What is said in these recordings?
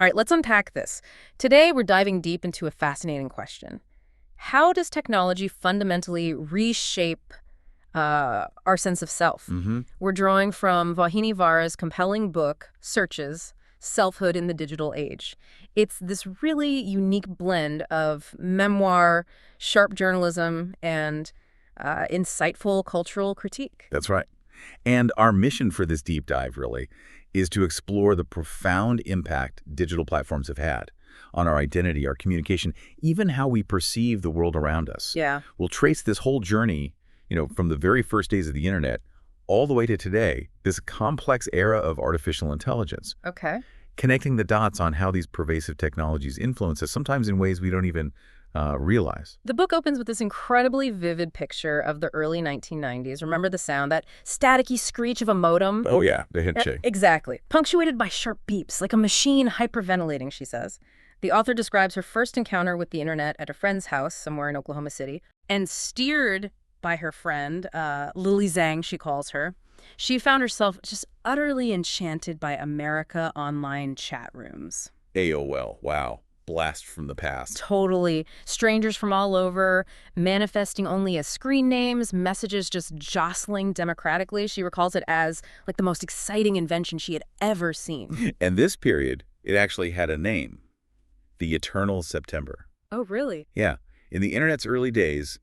All right, let's unpack this. Today, we're diving deep into a fascinating question. How does technology fundamentally reshape our sense of self? We're drawing from Vauhini Vara's compelling book, Searches, Selfhood in the Digital Age. It's this really unique blend of memoir, sharp journalism, and insightful cultural critique. That's right. And our mission for this deep dive, really, is to explore the profound impact digital platforms have had on our identity, our communication, even how we perceive the world around us. Yeah. We'll trace this whole journey, from the very first days of the internet all the way to today, this complex era of artificial intelligence. Okay. Connecting the dots on how these pervasive technologies influence us, sometimes in ways we don't even realize. The book opens with this incredibly vivid picture of the early 1990s. Remember the sound, that staticky screech of a modem? Oh yeah, the handshake. Exactly. Punctuated by sharp beeps, like a machine hyperventilating, she says. The author describes her first encounter with the internet at a friend's house somewhere in Oklahoma City, and steered by her friend, Lily Zhang, she calls her. She found herself just utterly enchanted by America Online chat rooms. AOL, wow. Blast from the past. Totally. Strangers from all over, manifesting only as screen names, messages just jostling democratically. She recalls it as like the most exciting invention she had ever seen. And this period, it actually had a name. The Eternal September. Oh, really? Yeah. In the internet's early days,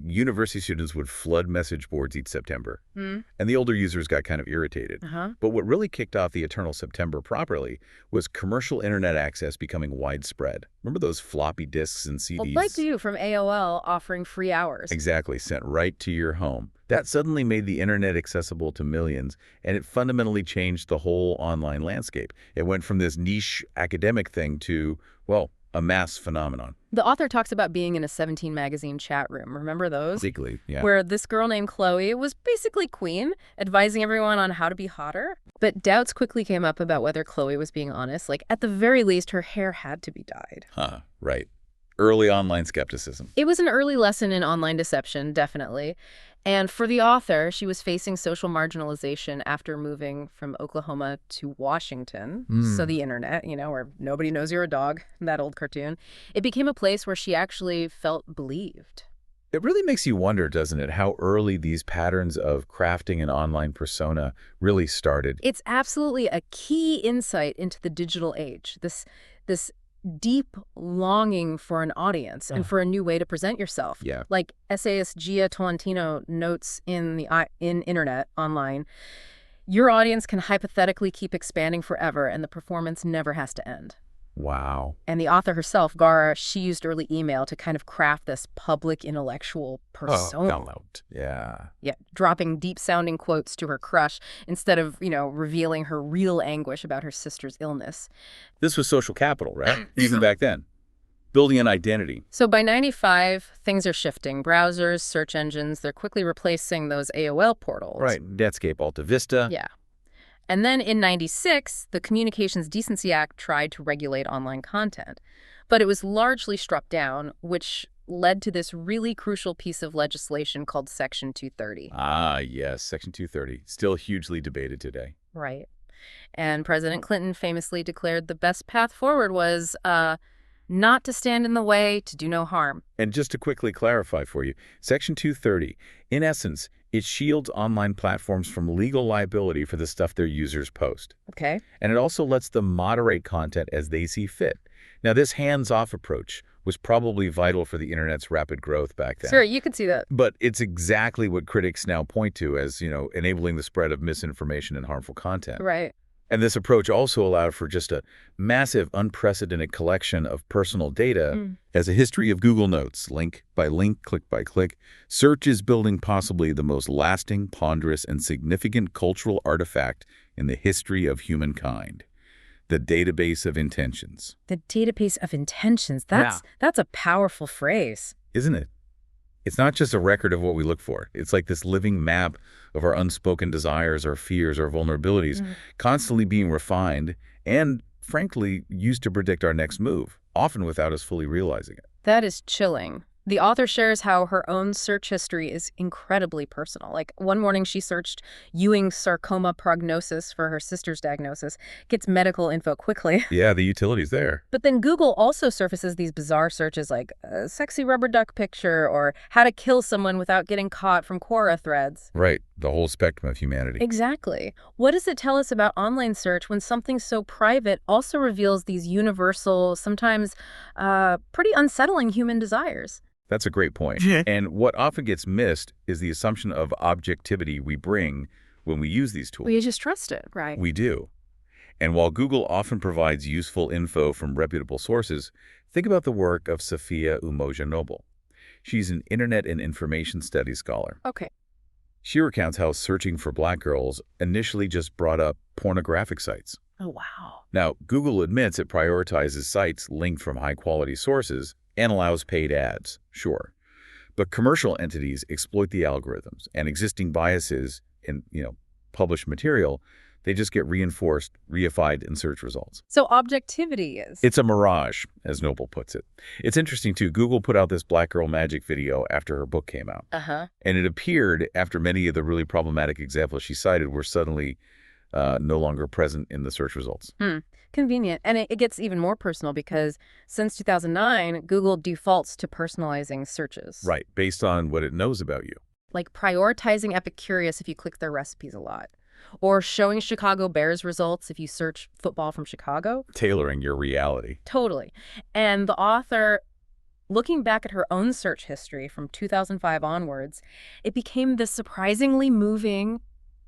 university students would flood message boards each September. And the older users got kind of irritated. But what really kicked off the Eternal September properly was commercial internet access becoming widespread. Remember those floppy disks and CDs? Well, like you from AOL offering free hours. Exactly, sent right to your home. That suddenly made the internet accessible to millions, and it fundamentally changed the whole online landscape. It went from this niche academic thing to, well, a mass phenomenon. The author talks about being in a 17 magazine chat room. Remember those? Basically, yeah. Where this girl named Chloe was basically queen, advising everyone on how to be hotter. But doubts quickly came up about whether Chloe was being honest. Like, at the very least, her hair had to be dyed. Right. Early online skepticism. It was an early lesson in online deception, definitely. And for the author, she was facing social marginalization after moving from Oklahoma to Washington. So the internet, where nobody knows you're a dog, that old cartoon, it became a place where she actually felt believed. It really makes you wonder, doesn't it, how early these patterns of crafting an online persona really started. It's absolutely a key insight into the digital age, this deep longing for an audience and for a new way to present yourself. Yeah. Like essayist Gia Tolentino notes in Internet Online, your audience can hypothetically keep expanding forever and the performance never has to end. Wow. And the author herself, Gara, she used early email to kind of craft this public intellectual persona. Download. Yeah. Yeah, dropping deep-sounding quotes to her crush instead of, revealing her real anguish about her sister's illness. This was social capital, right? Even back then. Building an identity. So by 95, things are shifting. Browsers, search engines, they're quickly replacing those AOL portals. Right. Netscape, Alta Vista. Yeah. And then in 96, the Communications Decency Act tried to regulate online content. But it was largely struck down, which led to this really crucial piece of legislation called Section 230. Ah, yes, Section 230. Still hugely debated today. Right. And President Clinton famously declared the best path forward was not to stand in the way, to do no harm. And just to quickly clarify for you, Section 230, in essence, it shields online platforms from legal liability for the stuff their users post. Okay. And it also lets them moderate content as they see fit. Now, this hands-off approach was probably vital for the internet's rapid growth back then. Sure, you could see that. But it's exactly what critics now point to as, enabling the spread of misinformation and harmful content. Right. And this approach also allowed for just a massive, unprecedented collection of personal data. As a history of Google Notes, link by link, click by click, search is building possibly the most lasting, ponderous, and significant cultural artifact in the history of humankind. The database of intentions. The database of intentions. That's a powerful phrase. Isn't it? It's not just a record of what we look for. It's like this living map of our unspoken desires, our fears, our vulnerabilities, constantly being refined and, frankly, used to predict our next move, often without us fully realizing it. That is chilling. The author shares how her own search history is incredibly personal. Like, one morning she searched Ewing sarcoma prognosis for her sister's diagnosis, gets medical info quickly. Yeah, the utility's there. But then Google also surfaces these bizarre searches like a sexy rubber duck picture or how to kill someone without getting caught from Quora threads. Right, the whole spectrum of humanity. Exactly. What does it tell us about online search when something so private also reveals these universal, sometimes pretty unsettling human desires? That's a great point. And what often gets missed is the assumption of objectivity we bring when we use these tools. Well, you just trust it, right? We do. And while Google often provides useful info from reputable sources, think about the work of Sophia Umoja-Noble. She's an Internet and Information Studies scholar. Okay. She recounts how searching for Black girls initially just brought up pornographic sites. Oh, wow. Now, Google admits it prioritizes sites linked from high-quality sources and allows paid ads, sure. But commercial entities exploit the algorithms and existing biases in, published material. They just get reinforced, reified in search results. So objectivity is? It's a mirage, as Noble puts it. It's interesting, too. Google put out this Black Girl Magic video after her book came out. And it appeared after many of the really problematic examples she cited were suddenly no longer present in the search results. Convenient. And it gets even more personal because since 2009, Google defaults to personalizing searches. Right, based on what it knows about you. Like prioritizing Epicurious if you click their recipes a lot. Or showing Chicago Bears results if you search football from Chicago. Tailoring your reality. Totally. And the author, looking back at her own search history from 2005 onwards, it became this surprisingly moving,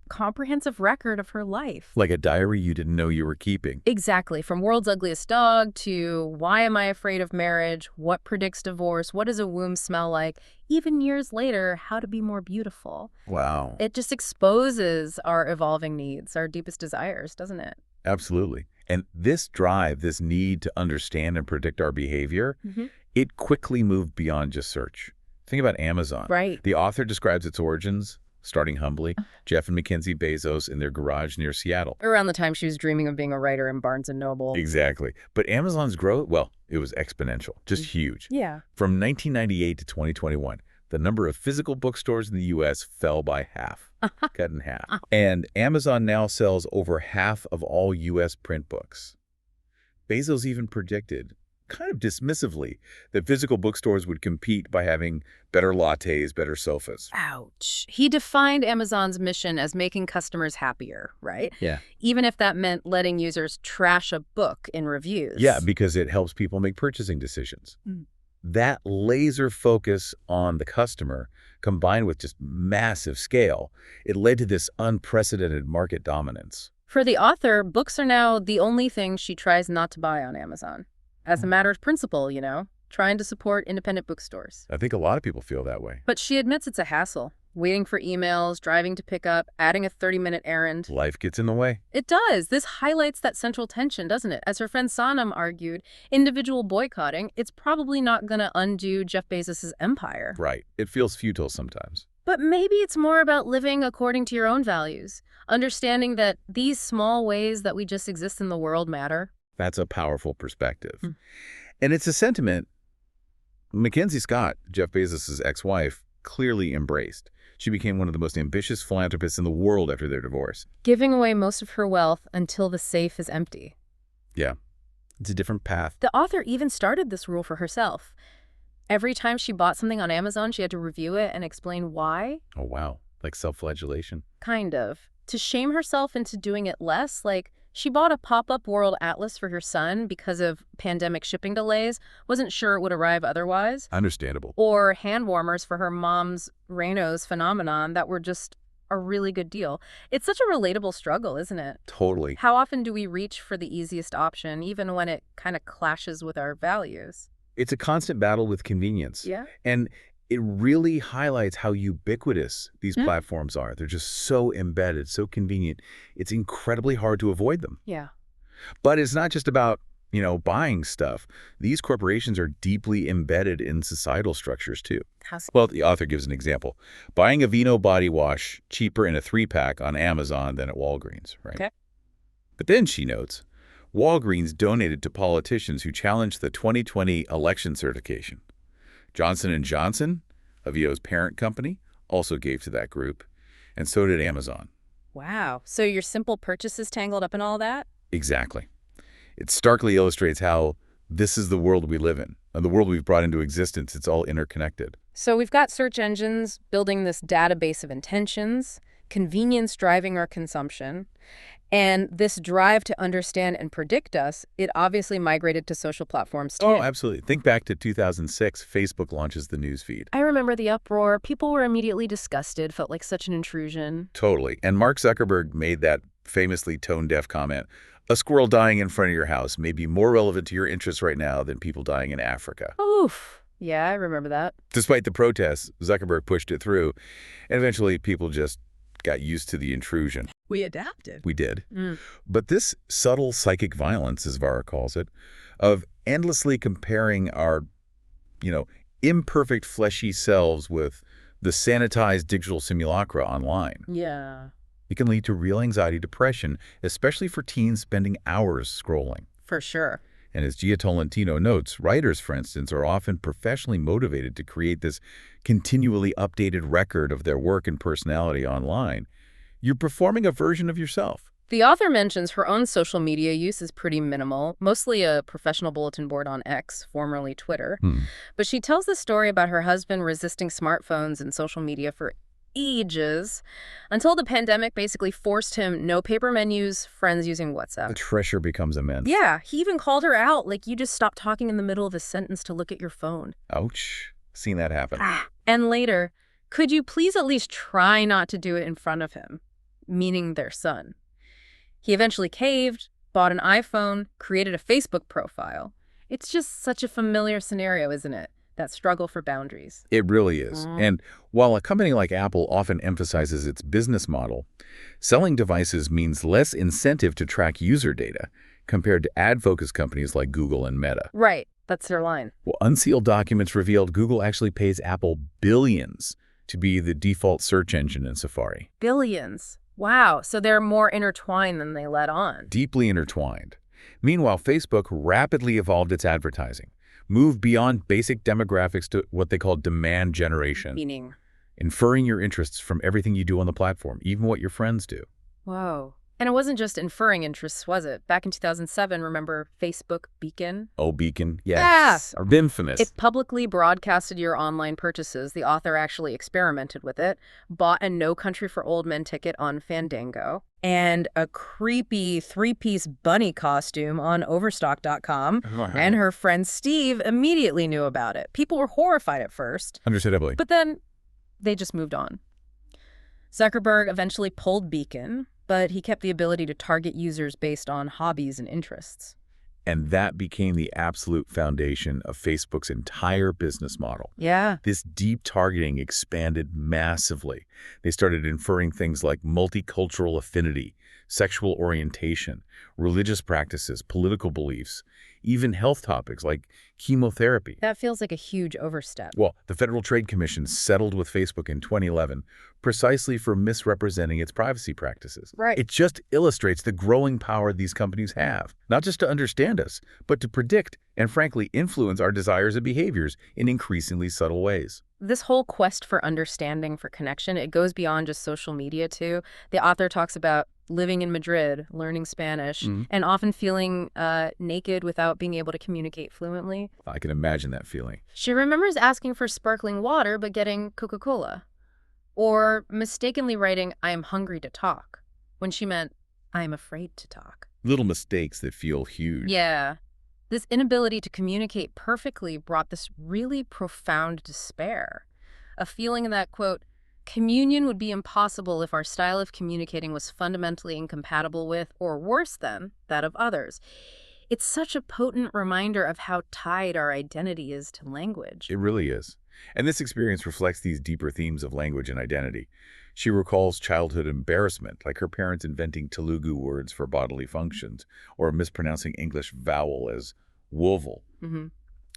comprehensive record of her life. Like a diary you didn't know you were keeping. Exactly. From World's Ugliest Dog to Why Am I Afraid of Marriage? What predicts divorce? What does a womb smell like? Even years later, How to Be More Beautiful. Wow. It just exposes our evolving needs, our deepest desires, doesn't it? Absolutely. And this drive, this need to understand and predict our behavior, it quickly moved beyond just search. Think about Amazon. Right. The author describes its origins, starting humbly, Jeff and Mackenzie Bezos in their garage near Seattle. Around the time she was dreaming of being a writer in Barnes & Noble. Exactly. But Amazon's growth, well, it was exponential, just huge. Yeah. From 1998 to 2021, the number of physical bookstores in the U.S. fell by half, cut in half. And Amazon now sells over half of all U.S. print books. Bezos even predicted, kind of dismissively, that physical bookstores would compete by having better lattes, better sofas. Ouch. He defined Amazon's mission as making customers happier, right? Yeah. Even if that meant letting users trash a book in reviews. Yeah, because it helps people make purchasing decisions. That laser focus on the customer, combined with just massive scale, it led to this unprecedented market dominance. For the author, books are now the only thing she tries not to buy on Amazon. As a matter of principle, trying to support independent bookstores. I think a lot of people feel that way. But she admits it's a hassle. Waiting for emails, driving to pick up, adding a 30-minute errand. Life gets in the way. It does. This highlights that central tension, doesn't it? As her friend Sanam argued, individual boycotting, it's probably not going to undo Jeff Bezos' empire. Right. It feels futile sometimes. But maybe it's more about living according to your own values, understanding that these small ways that we just exist in the world matter. That's a powerful perspective. And it's a sentiment Mackenzie Scott, Jeff Bezos' ex-wife, clearly embraced. She became one of the most ambitious philanthropists in the world after their divorce. Giving away most of her wealth until the safe is empty. Yeah, it's a different path. The author even started this rule for herself. Every time she bought something on Amazon, she had to review it and explain why. Oh, wow. Like self-flagellation? Kind of. To shame herself into doing it less, like she bought a pop-up world atlas for her son because of pandemic shipping delays, wasn't sure it would arrive otherwise. Understandable. Or hand warmers for her mom's Raynaud's phenomenon that were just a really good deal. It's such a relatable struggle, isn't it? Totally. How often do we reach for the easiest option, even when it kind of clashes with our values? It's a constant battle with convenience. Yeah. And it really highlights how ubiquitous these platforms are. They're just so embedded, so convenient. It's incredibly hard to avoid them. Yeah. But it's not just about, buying stuff. These corporations are deeply embedded in societal structures, too. Well, the author gives an example. Buying a Vino body wash cheaper in a 3-pack on Amazon than at Walgreens, right? Okay. But then she notes, Walgreens donated to politicians who challenged the 2020 election certification. Johnson & Johnson, Avio's parent company, also gave to that group, and so did Amazon. Wow. So your simple purchases tangled up in all that? Exactly. It starkly illustrates how this is the world we live in, and the world we've brought into existence. It's all interconnected. So we've got search engines building this database of intentions, convenience driving our consumption, and this drive to understand and predict us, it obviously migrated to social platforms too. Oh, absolutely. Think back to 2006, Facebook launches the news feed. I remember the uproar. People were immediately disgusted, felt like such an intrusion. Totally. And Mark Zuckerberg made that famously tone-deaf comment, "A squirrel dying in front of your house may be more relevant to your interests right now than people dying in Africa." Oof. Yeah, I remember that. Despite the protests, Zuckerberg pushed it through, and eventually people just got used to the intrusion. We adapted. We did. But this subtle psychic violence, as Vara calls it, of endlessly comparing our, imperfect fleshy selves with the sanitized digital simulacra online. Yeah. It can lead to real anxiety, depression, especially for teens spending hours scrolling. For sure. And as Gia Tolentino notes, writers, for instance, are often professionally motivated to create this continually updated record of their work and personality online. You're performing a version of yourself. The author mentions her own social media use is pretty minimal, mostly a professional bulletin board on X, formerly Twitter. But she tells the story about her husband resisting smartphones and social media for ages, until the pandemic basically forced him no paper menus, friends using WhatsApp. The pressure becomes immense. Yeah, he even called her out, like, you just stopped talking in the middle of a sentence to look at your phone. Ouch. Seen that happen. And later, could you please at least try not to do it in front of him? Meaning their son. He eventually caved, bought an iPhone, created a Facebook profile. It's just such a familiar scenario, isn't it? That struggle for boundaries. It really is. And while a company like Apple often emphasizes its business model, selling devices means less incentive to track user data compared to ad-focused companies like Google and Meta. Right. That's their line. Well, unsealed documents revealed Google actually pays Apple billions to be the default search engine in Safari. Billions. Wow. So they're more intertwined than they let on. Deeply intertwined. Meanwhile, Facebook rapidly evolved its advertising, moved beyond basic demographics to what they call demand generation. Meaning? Inferring your interests from everything you do on the platform, even what your friends do. Whoa. And it wasn't just inferring interests, was it? Back in 2007, remember Facebook Beacon? Oh, Beacon? Yes. Or infamous. It publicly broadcasted your online purchases. The author actually experimented with it, bought a No Country for Old Men ticket on Fandango, and a creepy three-piece bunny costume on Overstock.com. And her friend Steve immediately knew about it. People were horrified at first. Understandably. But then they just moved on. Zuckerberg eventually pulled Beacon, but he kept the ability to target users based on hobbies and interests. And that became the absolute foundation of Facebook's entire business model. Yeah. This deep targeting expanded massively. They started inferring things like multicultural affinity, sexual orientation, religious practices, political beliefs, even health topics like chemotherapy. That feels like a huge overstep. Well, the Federal Trade Commission settled with Facebook in 2011 precisely for misrepresenting its privacy practices. Right. It just illustrates the growing power these companies have, not just to understand us, but to predict and, frankly, influence our desires and behaviors in increasingly subtle ways. This whole quest for understanding, for connection, it goes beyond just social media, too. The author talks about living in Madrid, learning Spanish, and often feeling naked without being able to communicate fluently. I can imagine that feeling. She remembers asking for sparkling water but getting Coca-Cola. Or mistakenly writing, "I am hungry to talk," when she meant, "I am afraid to talk." Little mistakes that feel huge. Yeah. This inability to communicate perfectly brought this really profound despair. A feeling that, quote, communion would be impossible if our style of communicating was fundamentally incompatible with, or worse than, that of others. It's such a potent reminder of how tied our identity is to language. It really is. And this experience reflects these deeper themes of language and identity. She recalls childhood embarrassment, like her parents inventing Telugu words for bodily functions, or mispronouncing English vowel as wovel.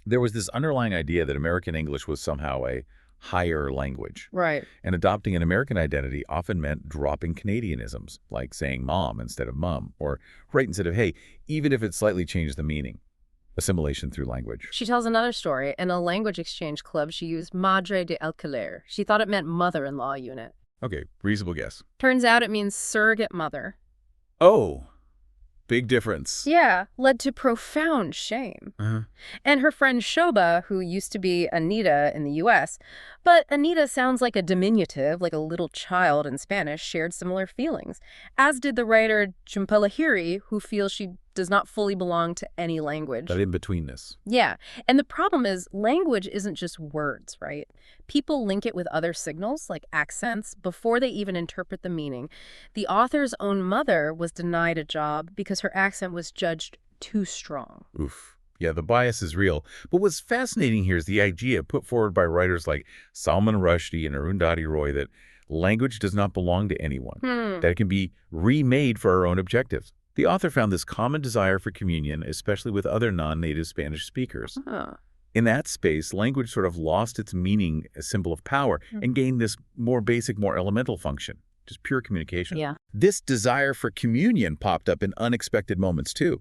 There was this underlying idea that American English was somehow a higher language. Right. And adopting an American identity often meant dropping Canadianisms, like saying mom instead of mum, or right instead of hey, even if it slightly changed the meaning. assimilation through language. She tells another story. In a language exchange club, she used Madre de Alquiler. She thought it meant mother-in-law unit. Okay, reasonable guess. Turns out it means surrogate mother. Oh, big difference. Yeah, led to profound shame. And her friend Shoba, who used to be Anita in the U.S., but Anita sounds like a diminutive, like a little child in Spanish, shared similar feelings, as did the writer Chumpalahiri, who feels she does not fully belong to any language. That in-betweenness. Yeah, and the problem is language isn't just words, right? People link it with other signals, like accents, before they even interpret the meaning. The author's own mother was denied a job because her accent was judged too strong. Oof. Yeah, the bias is real. But what's fascinating here is the idea put forward by writers like Salman Rushdie and Arundhati Roy that language does not belong to anyone, that it can be remade for our own objectives. The author found this common desire for communion, especially with other non-native Spanish speakers. In that space, language sort of lost its meaning as symbol of power and gained this more basic, more elemental function, just pure communication. Yeah. This desire for communion popped up in unexpected moments, too,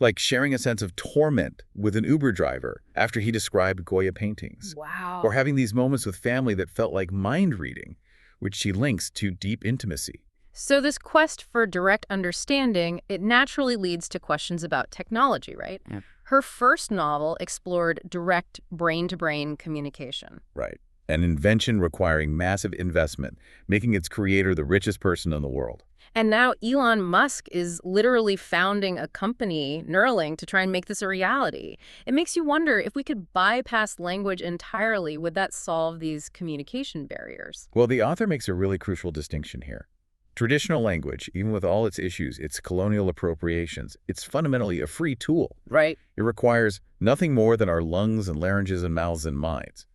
like sharing a sense of torment with an Uber driver after he described Goya paintings. Wow. Or having these moments with family that felt like mind reading, which she links to deep intimacy. So this quest for direct understanding, it naturally leads to questions about technology, right? Yeah. Her first novel explored direct brain-to-brain communication. Right. An invention requiring massive investment, making its creator the richest person in the world. And now Elon Musk is literally founding a company, Neuralink, to try and make this a reality. It makes you wonder if we could bypass language entirely, would that solve these communication barriers? Well, the author makes a really crucial distinction here. Traditional language, even with all its issues, its colonial appropriations, it's fundamentally a free tool. Right. It requires nothing more than our lungs and larynges and mouths and minds.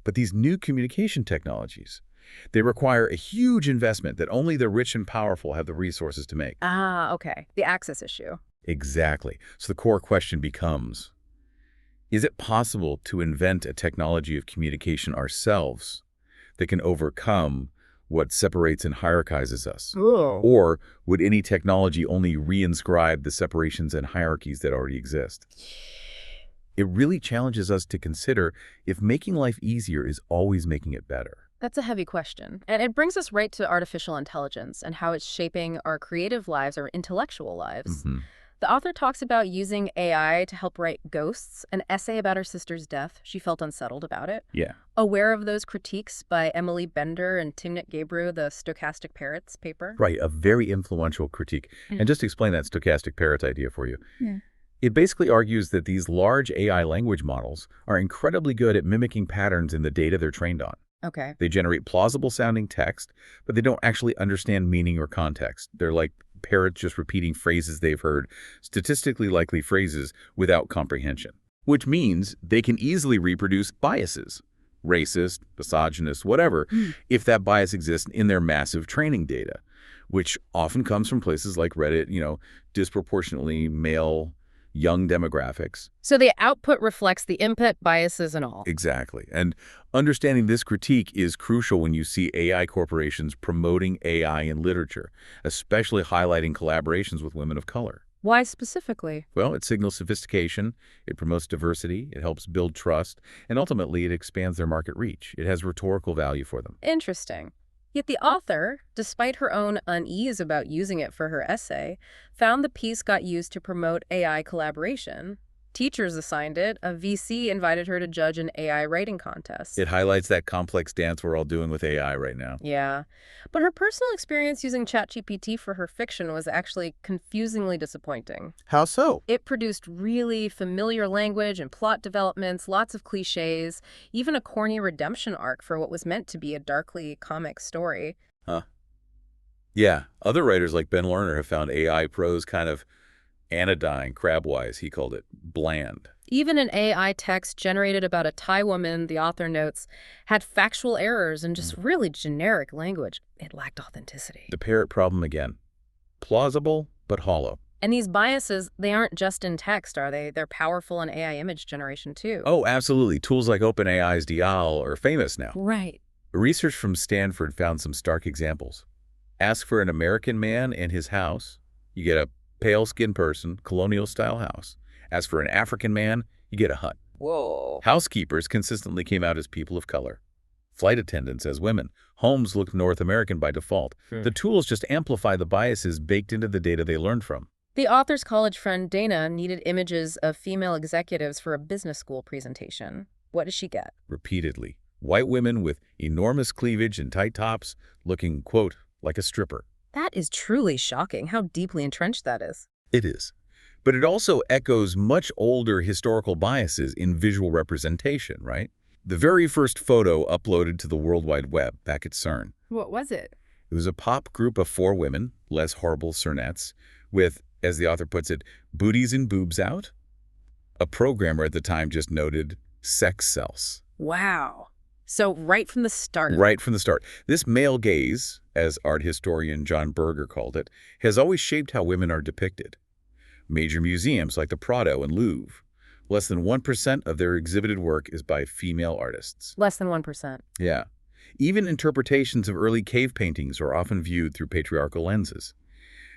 But these new communication technologies, they require a huge investment that only the rich and powerful have the resources to make. Ah, okay. The access issue. Exactly. So the core question becomes, is it possible to invent a technology of communication ourselves that can overcome what separates and hierarchizes us? Ooh. Or would any technology only reinscribe the separations and hierarchies that already exist? It really challenges us to consider if making life easier is always making it better. That's a heavy question. And it brings us right to artificial intelligence and how it's shaping our creative lives, our intellectual lives. The author talks about using AI to help write Ghosts, an essay about her sister's death. She felt unsettled about it. Yeah. Aware of those critiques by Emily Bender and Timnit Gebru, the Stochastic Parrots paper. Right, a very influential critique. And just to explain that stochastic parrot idea for you. Yeah. It basically argues that these large AI language models are incredibly good at mimicking patterns in the data they're trained on. Okay. They generate plausible-sounding text, but they don't actually understand meaning or context. They're like parrots just repeating phrases they've heard, statistically likely phrases, without comprehension. Which means they can easily reproduce biases, racist, misogynist, whatever, if that bias exists in their massive training data, which often comes from places like Reddit, disproportionately male, young demographics. So the output reflects the input, biases, and all. Exactly. And understanding this critique is crucial when you see AI corporations promoting AI in literature, especially highlighting collaborations with women of color. Why specifically? Well, it signals sophistication, it promotes diversity, it helps build trust, and ultimately it expands their market reach. It has rhetorical value for them. Interesting. Yet the author, despite her own unease about using it for her essay, found the piece got used to promote AI collaboration. Teachers assigned it. A VC invited her to judge an AI writing contest. It highlights that complex dance we're all doing with AI right now. Yeah. But her personal experience using ChatGPT for her fiction was actually confusingly disappointing. How so? It produced really familiar language and plot developments, lots of cliches, even a corny redemption arc for what was meant to be a darkly comic story. Huh. Yeah. Other writers like Ben Lerner have found AI prose kind of anodyne, crabwise, he called it, bland. Even an AI text generated about a Thai woman, the author notes, had factual errors and just really generic language. It lacked authenticity. The parrot problem again. Plausible, but hollow. And these biases, they aren't just in text, are they? They're powerful in AI image generation, too. Oh, absolutely. Tools like OpenAI's Dial are famous now. Right. Research from Stanford found some stark examples. Ask for an American man and his house. You get a pale-skinned person, colonial-style house. As for an African man, you get a hut. Whoa. Housekeepers consistently came out as people of color. Flight attendants as women. Homes looked North American by default. The tools just amplify the biases baked into the data they learned from. The author's college friend Dana needed images of female executives for a business school presentation. What does she get? Repeatedly. White women with enormous cleavage and tight tops looking, quote, like a stripper. That is truly shocking how deeply entrenched that is. It is. But it also echoes much older historical biases in visual representation, right? The very first photo uploaded to the World Wide Web back at CERN. What was it? It was a pop group of 4 women, less horrible cernettes, with, as the author puts it, booties and boobs out. A programmer at the time just noted, sex sells. Wow. So right from the start. Right from the start. This male gaze, as art historian John Berger called it, has always shaped how women are depicted. Major museums like the Prado and Louvre, less than 1% of their exhibited work is by female artists. Less than 1%. Yeah. Even interpretations of early cave paintings are often viewed through patriarchal lenses.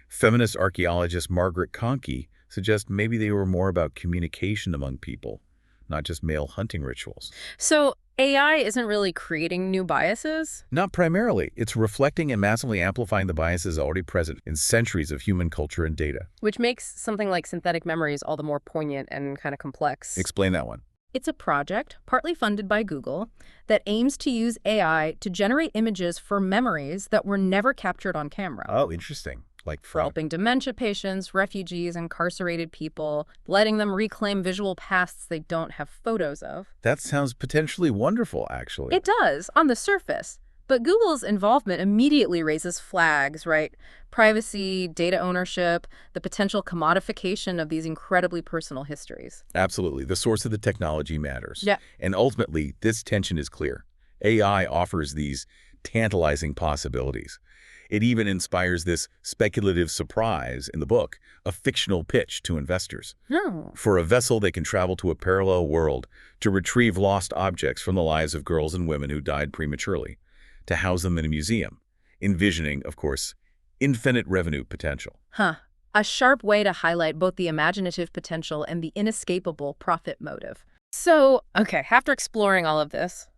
Feminist archaeologist Margaret Conkey suggests maybe they were more about communication among people, not just male hunting rituals. So AI isn't really creating new biases? Not primarily. It's reflecting and massively amplifying the biases already present in centuries of human culture and data. Which makes something like synthetic memories all the more poignant and kind of complex. Explain that one. It's a project, partly funded by Google, that aims to use AI to generate images for memories that were never captured on camera. Oh, interesting. Like helping dementia patients, refugees, incarcerated people, letting them reclaim visual pasts they don't have photos of. That sounds potentially wonderful, actually. It does, on the surface. But Google's involvement immediately raises flags, right? Privacy, data ownership, the potential commodification of these incredibly personal histories. Absolutely. The source of the technology matters. Yeah. And ultimately, this tension is clear. AI offers these tantalizing possibilities. It even inspires this speculative surprise in the book, a fictional pitch to investors. Oh. For a vessel that can travel to a parallel world to retrieve lost objects from the lives of girls and women who died prematurely, to house them in a museum, envisioning, of course, infinite revenue potential. A sharp way to highlight both the imaginative potential and the inescapable profit motive. So, okay, after exploring all of this,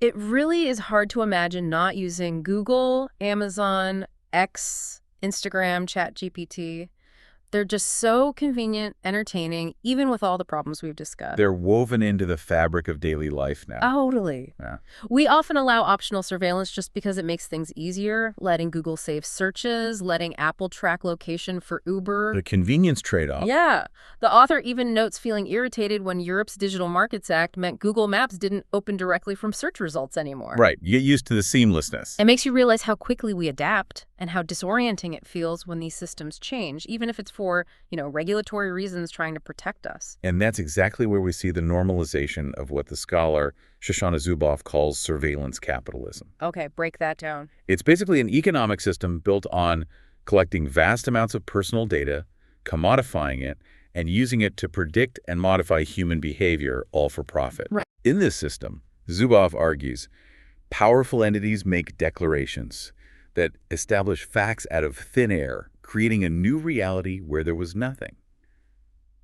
it really is hard to imagine not using Google, Amazon, X, Instagram, ChatGPT. They're just so convenient, entertaining, even with all the problems we've discussed. They're woven into the fabric of daily life now. Totally. Yeah. We often allow optional surveillance just because it makes things easier, letting Google save searches, letting Apple track location for Uber. The convenience trade-off. Yeah. The author even notes feeling irritated when Europe's Digital Markets Act meant Google Maps didn't open directly from search results anymore. Right. You get used to the seamlessness. It makes you realize how quickly we adapt and how disorienting it feels when these systems change, even if it's for, regulatory reasons trying to protect us. And that's exactly where we see the normalization of what the scholar Shoshana Zuboff calls surveillance capitalism. Okay, break that down. It's basically an economic system built on collecting vast amounts of personal data, commodifying it, and using it to predict and modify human behavior, all for profit. Right. In this system, Zuboff argues, powerful entities make declarations that establish facts out of thin air, creating a new reality where there was nothing.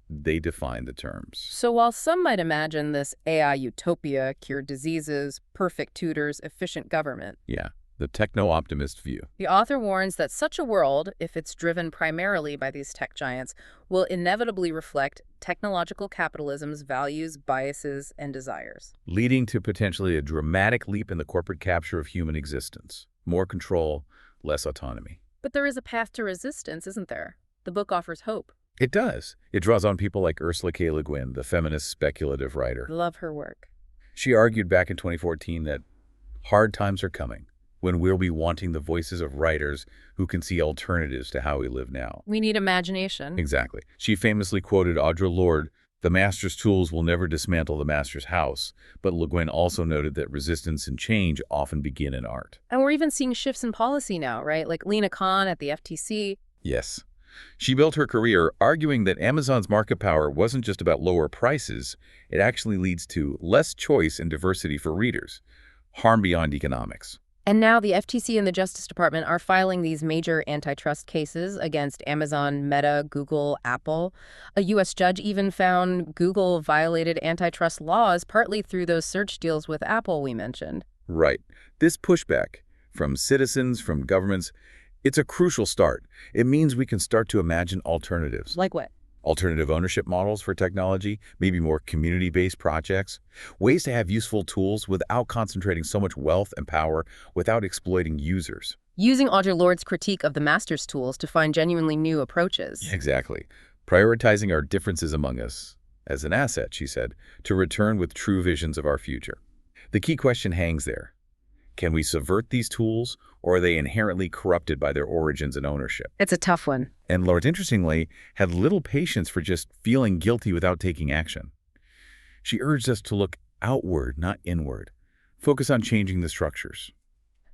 They define the terms. So while some might imagine this AI utopia, cure diseases, perfect tutors, efficient government, Yeah, the techno-optimist view. the author warns that such a world, if it's driven primarily by these tech giants, will inevitably reflect technological capitalism's values, biases, and desires. Leading to potentially a dramatic leap in the corporate capture of human existence. More control, less autonomy. But there is a path to resistance, isn't there? The book offers hope. It does. It draws on people like Ursula K. Le Guin, the feminist speculative writer. Love her work. She argued back in 2014 that hard times are coming, when we'll be wanting the voices of writers who can see alternatives to how we live now. We need imagination. Exactly. She famously quoted Audre Lorde, "The master's tools will never dismantle the master's house," but Le Guin also noted that resistance and change often begin in art. And we're even seeing shifts in policy now, right? Like Lena Khan at the FTC. Yes. She built her career arguing that Amazon's market power wasn't just about lower prices, it actually leads to less choice and diversity for readers, harm beyond economics. And now the FTC and the Justice Department are filing these major antitrust cases against Amazon, Meta, Google, Apple. A U.S. judge even found Google violated antitrust laws partly through those search deals with Apple we mentioned. Right. This pushback from citizens, from governments, it's a crucial start. It means we can start to imagine alternatives. Like what? Alternative ownership models for technology, maybe more community-based projects, ways to have useful tools without concentrating so much wealth and power, without exploiting users. Using Audre Lorde's critique of the master's tools to find genuinely new approaches. Exactly. Prioritizing our differences among us as an asset, she said, to return with true visions of our future. The key question hangs there. Can we subvert these tools, or are they inherently corrupted by their origins and ownership? It's a tough one. And Lorde, interestingly, had little patience for just feeling guilty without taking action. She urged us to look outward, not inward. Focus on changing the structures.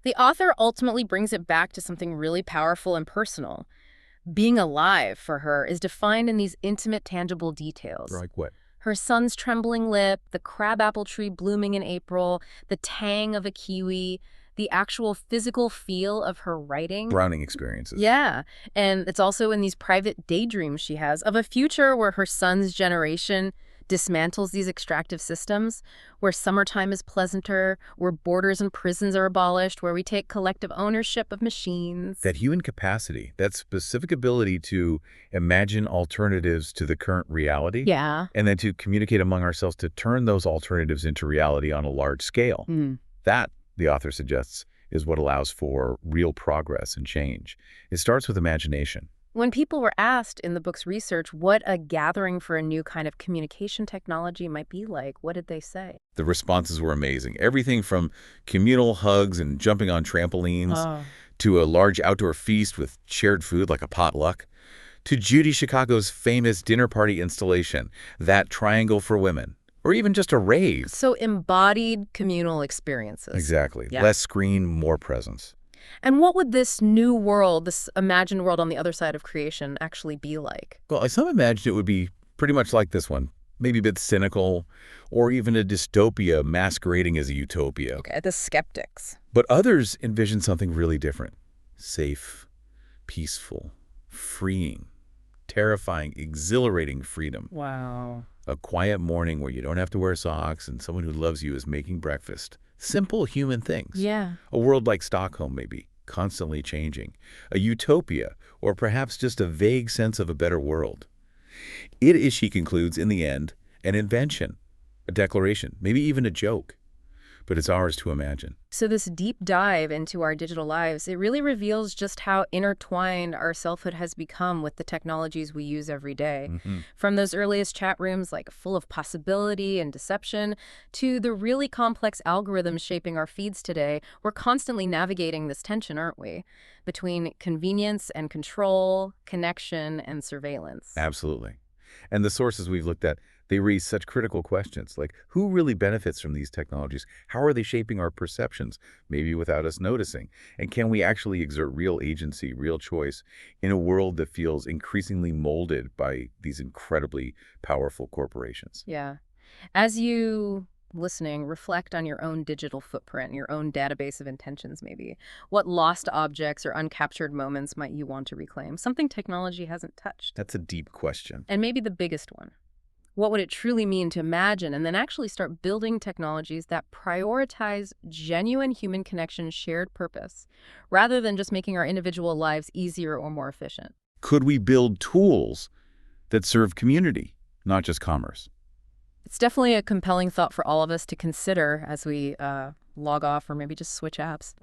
The author ultimately brings it back to something really powerful and personal. Being alive, for her, is defined in these intimate, tangible details. Like what? Her son's trembling lip, the crabapple tree blooming in April, the tang of a kiwi, the actual physical feel of her writing. Browning experiences. Yeah, and it's also in these private daydreams she has of a future where her son's generation dismantles these extractive systems, where summertime is pleasanter, where borders and prisons are abolished, where we take collective ownership of machines. That human capacity, that specific ability to imagine alternatives to the current reality. Yeah. And then to communicate among ourselves to turn those alternatives into reality on a large scale. That, the author suggests, is what allows for real progress and change. It starts with imagination. When people were asked in the book's research what a gathering for a new kind of communication technology might be like, what did they say? The responses were amazing. Everything from communal hugs and jumping on trampolines to a large outdoor feast with shared food like a potluck, to Judy Chicago's famous dinner party installation, That Triangle for Women, or even just a rave. So embodied communal experiences. Exactly. Yeah. Less screen, more presence. And what would this new world, this imagined world on the other side of creation, actually be like? Well, some imagine it would be pretty much like this one, maybe a bit cynical, or even a dystopia masquerading as a utopia. Okay, the skeptics. But others envision something really different. Safe, peaceful, freeing, terrifying, exhilarating freedom. Wow. A quiet morning where you don't have to wear socks and someone who loves you is making breakfast. Simple human things. Yeah. A world like Stockholm, maybe, constantly changing. A utopia, or perhaps just a vague sense of a better world. It is, she concludes, in the end, an invention, a declaration, maybe even a joke. But it's ours to imagine. So this deep dive into our digital lives, it really reveals just how intertwined our selfhood has become with the technologies we use every day. From those earliest chat rooms, like full of possibility and deception, to the really complex algorithms shaping our feeds today, we're constantly navigating this tension, aren't we? Between convenience and control, connection and surveillance. Absolutely. And the sources we've looked at, they raise such critical questions, like who really benefits from these technologies? How are they shaping our perceptions, maybe without us noticing? And can we actually exert real agency, real choice in a world that feels increasingly molded by these incredibly powerful corporations? Yeah. As you, listening, reflect on your own digital footprint, your own database of intentions maybe, what lost objects or uncaptured moments might you want to reclaim? Something technology hasn't touched. That's a deep question. And maybe the biggest one. What would it truly mean to imagine and then actually start building technologies that prioritize genuine human connection, shared purpose, rather than just making our individual lives easier or more efficient? Could we build tools that serve community, not just commerce? It's definitely a compelling thought for all of us to consider as we log off or maybe just switch apps.